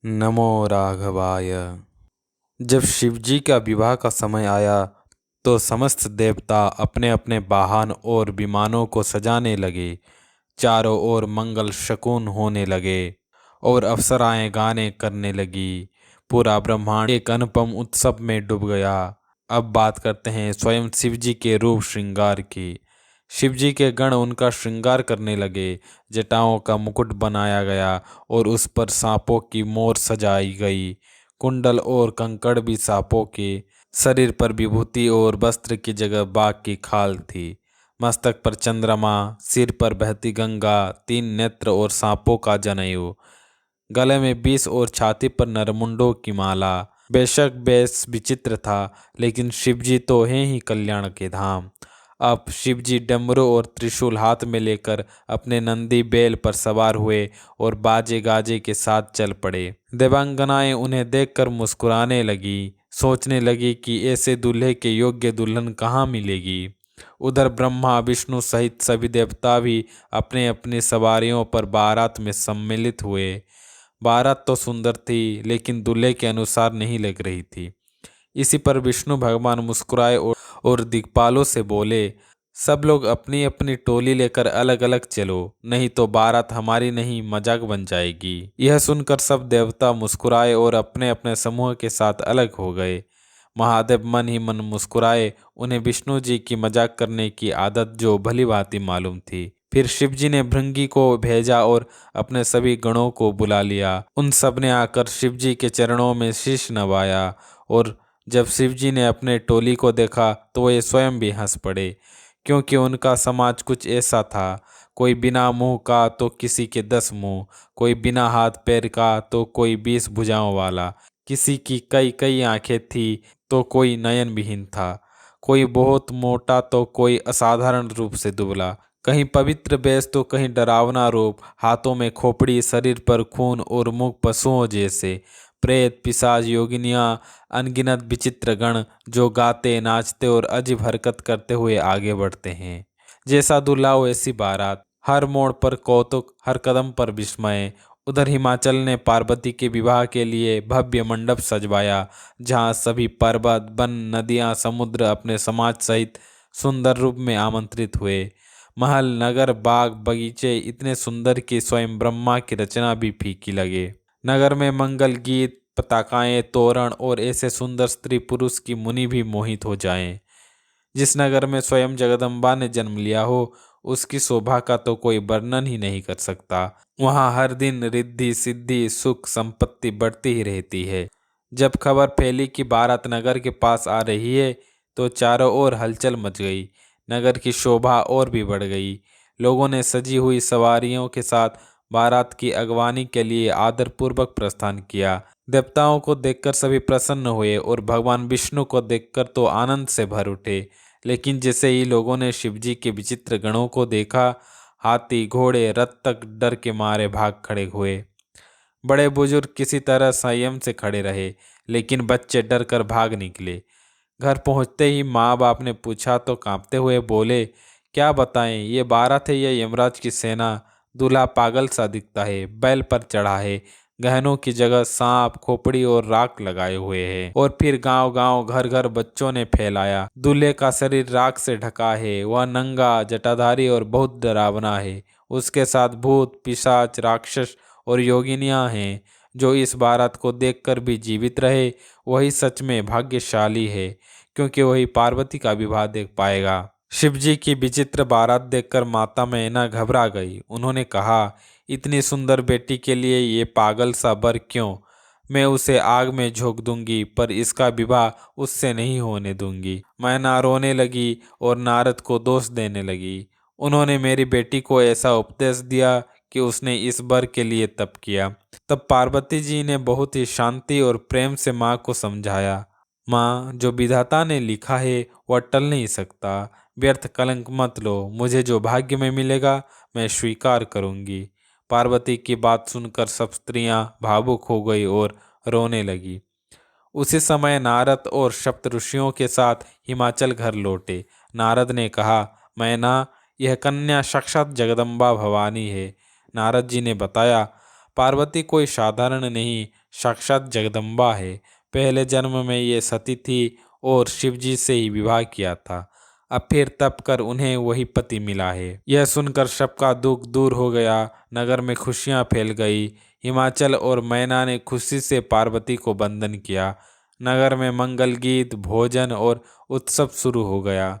नमो राघवाय। जब शिवजी का विवाह का समय आया तो समस्त देवता अपने अपने वाहन और विमानों को सजाने लगे। चारों ओर मंगल शकुन होने लगे और अप्सराएं गाने करने लगी। पूरा ब्रह्मांड एक अनुपम उत्सव में डूब गया। अब बात करते हैं स्वयं शिवजी के रूप श्रृंगार की। शिवजी के गण उनका श्रृंगार करने लगे। जटाओं का मुकुट बनाया गया और उस पर सांपों की मोर सजाई गई। कुंडल और कंकड़ भी सांपों के। शरीर पर विभूति और वस्त्र की जगह बाघ की खाल थी। मस्तक पर चंद्रमा, सिर पर बहती गंगा, 3 नेत्र और सांपों का जनेऊ, गले में 20 और छाती पर नरमुंडों की माला। बेशक बेश विचित्र था, लेकिन शिवजी तो हैं ही कल्याण के धाम। अब शिवजी डमरू और त्रिशूल हाथ में लेकर अपने नंदी बैल पर सवार हुए और बाजे गाजे के साथ चल पड़े। देवांगनाएं उन्हें देखकर मुस्कुराने लगी, सोचने लगी कि ऐसे दूल्हे के योग्य दुल्हन कहाँ मिलेगी। उधर ब्रह्मा विष्णु सहित सभी देवता भी अपने अपनी सवारियों पर बारात में सम्मिलित हुए। बारात तो सुंदर थी, लेकिन दूल्हे के अनुसार नहीं लग रही थी। इसी पर विष्णु भगवान मुस्कुराए और दिक्पालों से बोले, सब लोग अपनी अपनी टोली लेकर अलग अलग चलो, नहीं तो बारात हमारी नहीं मजाक बन जाएगी। यह सुनकर सब देवता मुस्कुराए और अपने अपने समूह के साथ अलग हो गए। महादेव मन ही मन मुस्कुराए। उन्हें विष्णु जी की मजाक करने की आदत जो भली भांति मालूम थी। फिर शिवजी ने भृंगी को भेजा और अपने सभी गणों को बुला लिया। उन सब ने आकर शिवजी के चरणों में शीश नवाया। और जब शिवजी ने अपने टोली को देखा तो वे स्वयं भी हंस पड़े, क्योंकि उनका समाज कुछ ऐसा था। कोई बिना मुंह का तो किसी के 10 मुंह, कोई बिना हाथ पैर का तो कोई 20 भुजाओं वाला, किसी की कई कई आंखें थी तो कोई नयन विहीन था, कोई बहुत मोटा तो कोई असाधारण रूप से दुबला, कहीं पवित्र वेश तो कहीं डरावना रूप, हाथों में खोपड़ी, शरीर पर खून और मुख पशुओं जैसे। प्रेत, पिशाच, योगिनियां, अनगिनत विचित्र गण जो गाते नाचते और अजीब हरकत करते हुए आगे बढ़ते हैं। जैसा दूल्हा वैसी बारात, हर मोड़ पर कौतुक, हर कदम पर विस्मय। उधर हिमाचल ने पार्वती के विवाह के लिए भव्य मंडप सजवाया, जहां सभी पर्वत, वन, नदियां, समुद्र अपने समाज सहित सुंदर रूप में आमंत्रित हुए। महल, नगर, बाग, बगीचे इतने सुंदर कि स्वयं ब्रह्मा की रचना भी फीकी लगे। नगर में मंगल गीत, पताकाएं, तोरण और ऐसे सुंदर स्त्री पुरुष की मुनि भी मोहित हो जाएं। जिस नगर में स्वयं जगदम्बा ने जन्म लिया हो, उसकी शोभा का तो कोई वर्णन ही नहीं कर सकता। वहां हर दिन रिद्धि सिद्धि सुख संपत्ति बढ़ती ही रहती है। जब खबर फैली कि बारात नगर के पास आ रही है तो चारों ओर हलचल मच गई। नगर की शोभा और भी बढ़ गई। लोगों ने सजी हुई सवारियों के साथ बारात की अगवानी के लिए आदरपूर्वक प्रस्थान किया। देवताओं को देखकर सभी प्रसन्न हुए और भगवान विष्णु को देखकर तो आनंद से भर उठे। लेकिन जैसे ही लोगों ने शिवजी के विचित्र गणों को देखा, हाथी, घोड़े, रथ तक डर के मारे भाग खड़े हुए। बड़े बुजुर्ग किसी तरह संयम से खड़े रहे, लेकिन बच्चे डर कर भाग निकले। घर पहुंचते ही माँ बाप ने पूछा तो कांपते हुए बोले, क्या बताएं, ये बारात है या यमराज की सेना। दूल्हा पागल सा दिखता है, बैल पर चढ़ा है, गहनों की जगह सांप, खोपड़ी और राख लगाए हुए है। और फिर गांव गांव घर घर बच्चों ने फैलाया। दूल्हे का शरीर राख से ढका है, वह नंगा, जटाधारी और बहुत डरावना है। उसके साथ भूत, पिशाच, राक्षस और योगिनियां हैं। जो इस बारात को देखकर भी जीवित रहे, वही सच में भाग्यशाली है, क्योंकि वही पार्वती का विवाह देख पाएगा। शिवजी की विचित्र बारात देखकर माता मैना घबरा गई। उन्होंने कहा, इतनी सुंदर बेटी के लिए ये पागल सा वर क्यों। मैं उसे आग में झोंक दूंगी, पर इसका विवाह उससे नहीं होने दूंगी। मैना रोने लगी और नारद को दोष देने लगी। उन्होंने मेरी बेटी को ऐसा उपदेश दिया कि उसने इस वर के लिए तप किया। तब पार्वती जी ने बहुत ही शांति और प्रेम से माँ को समझाया, माँ, जो विधाता ने लिखा है वह टल नहीं सकता। व्यर्थ कलंक मत लो, मुझे जो भाग्य में मिलेगा मैं स्वीकार करूंगी। पार्वती की बात सुनकर सब स्त्रियां भावुक हो गई और रोने लगी। उसी समय नारद और सप्त ऋषियों के साथ हिमाचल घर लौटे। नारद ने कहा, मैना, यह कन्या साक्षात जगदम्बा भवानी है। नारद जी ने बताया, पार्वती कोई साधारण नहीं, साक्षात जगदम्बा है। पहले जन्म में ये सती थी और शिवजी से ही विवाह किया था। अब फिर तप कर उन्हें वही पति मिला है। यह सुनकर सबका दुख दूर हो गया। नगर में खुशियां फैल गई। हिमाचल और मैना ने खुशी से पार्वती को वंदन किया। नगर में मंगल गीत, भोजन और उत्सव शुरू हो गया।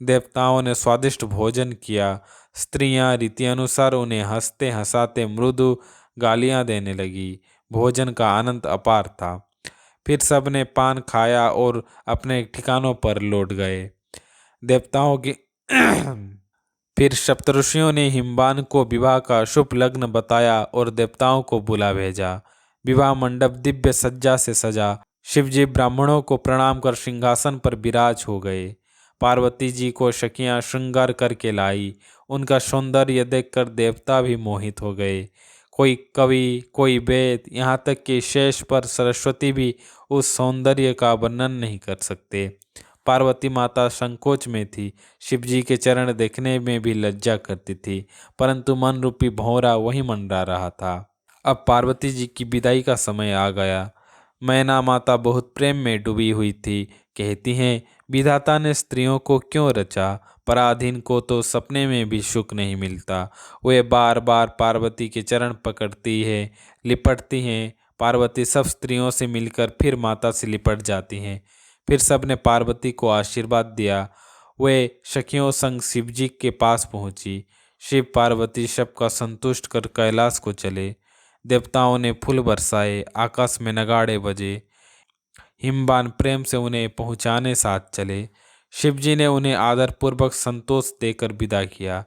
देवताओं ने स्वादिष्ट भोजन किया। स्त्रियां रीति अनुसार उन्हें हंसते हंसाते मृदु गालियां देने लगी। भोजन का आनंद अपार था। फिर सबने पान खाया और अपने ठिकानों पर लौट गए। देवताओं की फिर सप्तऋषियों ने हिमवान को विवाह का शुभ लग्न बताया और देवताओं को बुला भेजा। विवाह मंडप दिव्य सज्जा से सजा। शिवजी ब्राह्मणों को प्रणाम कर सिंहासन पर विराज हो गए। पार्वती जी को सखियां श्रृंगार करके लाई। उनका सौंदर्य देखकर देवता भी मोहित हो गए। कोई कवि, कोई वेद, यहाँ तक कि शेष पर सरस्वती भी उस सौंदर्य का वर्णन नहीं कर सकते। पार्वती माता संकोच में थी। शिवजी के चरण देखने में भी लज्जा करती थी, परंतु मन रूपी भौरा वही मंडरा रहा था। अब पार्वती जी की विदाई का समय आ गया। मैना माता बहुत प्रेम में डूबी हुई थी। कहती हैं, विधाता ने स्त्रियों को क्यों रचा? पराधीन को तो सपने में भी सुख नहीं मिलता। वे बार बार पार्वती के चरण पकड़ती है, लिपटती हैं। पार्वती सब स्त्रियों से मिलकर फिर माता से लिपट जाती हैं। फिर सबने पार्वती को आशीर्वाद दिया। वे सखियों संग शिवजी के पास पहुंची। शिव पार्वती सबका संतुष्ट कर कैलाश को चले। देवताओं ने फूल बरसाए, आकाश में नगाड़े बजे। हिमवान प्रेम से उन्हें पहुंचाने साथ चले। शिवजी ने उन्हें आदरपूर्वक संतोष देकर विदा किया।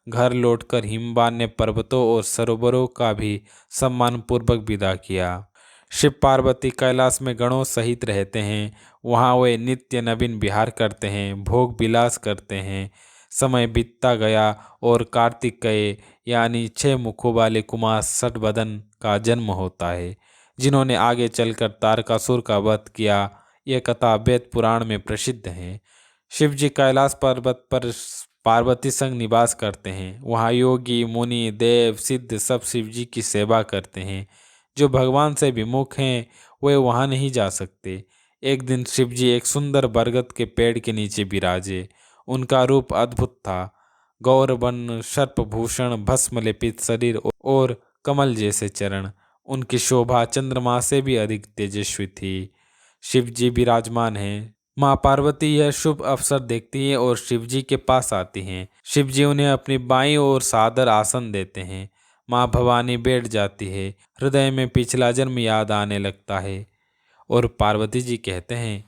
घर लौटकर हिमवान ने पर्वतों और सरोवरों का भी सम्मानपूर्वक विदा किया। शिव पार्वती कैलाश में गणों सहित रहते हैं। वहाँ वे नित्य नवीन विहार करते हैं, भोग विलास करते हैं। समय बीतता गया और कार्तिकेय यानी 6 मुखों वाले कुमार षटवदन का जन्म होता है, जिन्होंने आगे चलकर तारकासुर का वध किया। यह कथा वेद पुराण में प्रसिद्ध है। शिव जी कैलाश पर्वत पर पार्वती संग निवास करते हैं। वहाँ योगी, मुनि, देव, सिद्ध सब शिव जी की सेवा करते हैं। जो भगवान से विमुख हैं वे वहाँ नहीं जा सकते। एक दिन शिवजी एक सुंदर बरगद के पेड़ के नीचे विराजे। उनका रूप अद्भुत था। गौरवर्ण, सर्पभूषण, भस्म लेपित शरीर और कमल जैसे चरण। उनकी शोभा चंद्रमा से भी अधिक तेजस्वी थी। शिवजी विराजमान हैं। माँ पार्वती यह शुभ अवसर देखती हैं और शिवजी के पास आती हैं। शिवजी उन्हें अपनी बाईं ओर सादर आसन देते हैं। माँ भवानी बैठ जाती है। हृदय में पिछला जन्म याद आने लगता है और पार्वती जी कहते हैं,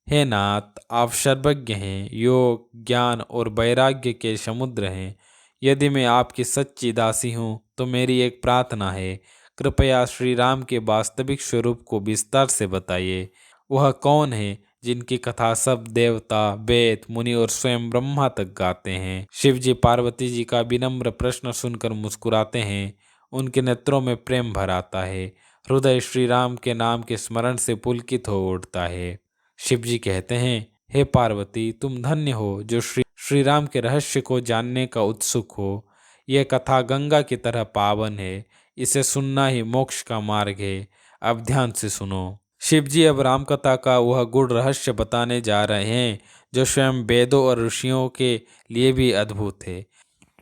हे नाथ, आप सर्वज्ञ हैं, योग, ज्ञान और वैराग्य के समुद्र हैं। यदि मैं आपकी सच्ची दासी हूँ तो मेरी एक प्रार्थना है। कृपया श्री राम के वास्तविक स्वरूप को विस्तार से बताइए। वह कौन है जिनकी कथा सब देवता, वेद, मुनि और स्वयं ब्रह्मा तक गाते हैं? शिव जी पार्वती जी का विनम्र प्रश्न सुनकर मुस्कुराते हैं। उनके नेत्रों में प्रेम भर आता है। हृदय श्री राम के नाम के स्मरण से पुलकित हो उठता है। शिव जी कहते हैं, हे पार्वती, तुम धन्य हो जो श्री राम के रहस्य को जानने का उत्सुक हो। यह कथा गंगा की तरह पावन है। इसे सुनना ही मोक्ष का मार्ग है। अब ध्यान से सुनो। शिव जी अब राम कथा का वह गूढ़ रहस्य बताने जा रहे हैं जो स्वयं वेदों और ऋषियों के लिए भी अद्भुत है।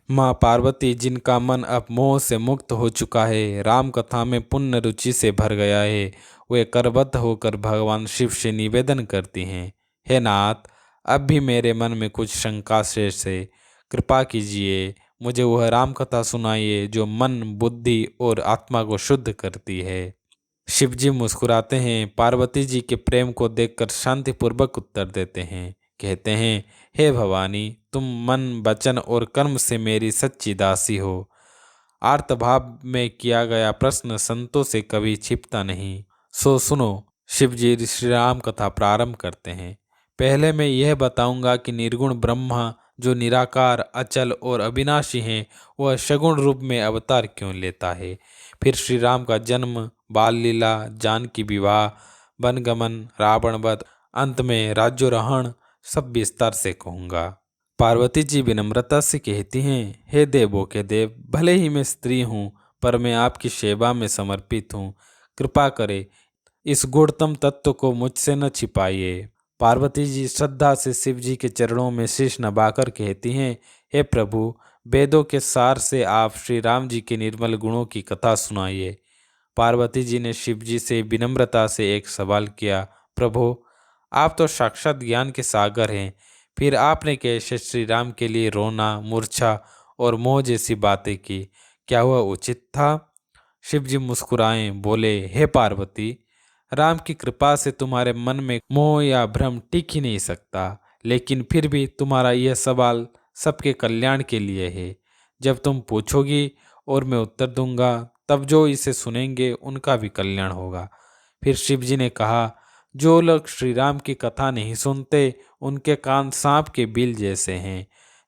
माँ पार्वती, जिनका मन अब मोह से मुक्त हो चुका है, राम कथा में पुण्य रुचि से भर गया है, वे करबद्ध होकर भगवान शिव से निवेदन करती हैं, हे नाथ, अब भी मेरे मन में कुछ शंका शेष है। कृपा कीजिए, मुझे वह राम कथा सुनाइए जो मन, बुद्धि और आत्मा को शुद्ध करती है। शिव जी मुस्कुराते हैं। पार्वती जी के प्रेम को देखकर शांतिपूर्वक उत्तर देते हैं। कहते हैं, हे भवानी, तुम मन, वचन और कर्म से मेरी सच्ची दासी हो। आर्तभाव में किया गया प्रश्न संतों से कभी छिपता नहीं। सो सुनो। शिव जी श्री राम कथा प्रारंभ करते हैं। पहले मैं यह बताऊंगा कि निर्गुण ब्रह्मा जो निराकार, अचल और अविनाशी हैं, वह सगुण रूप में अवतार क्यों लेता है। फिर श्री राम का जन्म, बाल लीला, जानकी विवाह, वनगमन, रावण वध, अंत में राज्योरोहण सब विस्तार से कहूँगा। पार्वती जी विनम्रता से कहती हैं, हे देवों के देव, भले ही मैं स्त्री हूँ पर मैं आपकी सेवा में समर्पित हूँ। कृपा करे इस गुणतम तत्व को मुझसे न छिपाइए। पार्वती जी श्रद्धा से शिव जी के चरणों में शीश नवाकर कहती हैं, हे प्रभु, वेदों के सार से आप श्री राम जी के निर्मल गुणों की कथा सुनाइए। पार्वती जी ने शिव जी से विनम्रता से एक सवाल किया, प्रभु, आप तो साक्षात ज्ञान के सागर हैं, फिर आपने कैसे श्री राम के लिए रोना, मूर्छा और मोह जैसी बातें की? क्या वह उचित था? शिव जी मुस्कुराए बोले, हे पार्वती, राम की कृपा से तुम्हारे मन में मोह या भ्रम टिक ही नहीं सकता, लेकिन फिर भी तुम्हारा यह सवाल सबके कल्याण के लिए है। जब तुम पूछोगी और मैं उत्तर दूंगा, तब जो इसे सुनेंगे उनका भी कल्याण होगा। फिर शिव जी ने कहा, जो लोग श्री राम की कथा नहीं सुनते, उनके कान सांप के बिल जैसे हैं,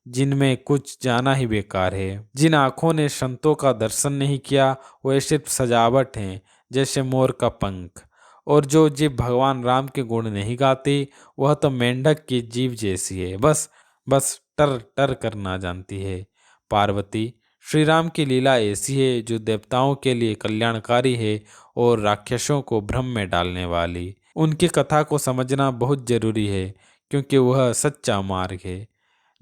जिनमें कुछ जाना ही बेकार है। जिन आंखों ने संतों का दर्शन नहीं किया, वे सिर्फ सजावट हैं, जैसे मोर का पंख। और जो जीव भगवान राम के गुण नहीं गाती, वह तो मेंढक की जीव जैसी है, बस बस टर टर करना जानती है। पार्वती, श्री राम की लीला ऐसी है जो देवताओं के लिए कल्याणकारी है और राक्षसों को भ्रम में डालने वाली। उनकी कथा को समझना बहुत जरूरी है, क्योंकि वह सच्चा मार्ग है।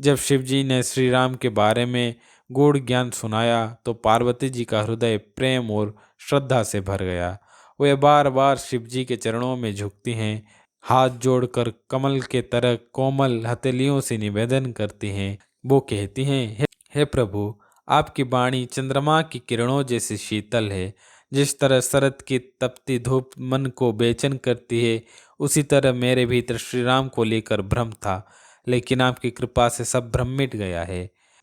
जब शिव जी ने श्री राम के बारे में गूढ़ ज्ञान सुनाया, तो पार्वती जी का हृदय प्रेम और श्रद्धा से भर गया। वे बार बार शिव जी के चरणों में झुकती हैं, हाथ जोड़कर कमल के तरह कोमल हथेलियों से निवेदन करती हैं। वो कहती हैं, हे प्रभु, आपकी वाणी चंद्रमा की किरणों जैसी शीतल है। जिस तरह शरद की तपती धूप मन को बेचैन करती है, उसी तरह मेरे भीतर श्री राम को लेकर भ्रम था, लेकिन आपकी कृपा से सब भ्रम मिट गया है।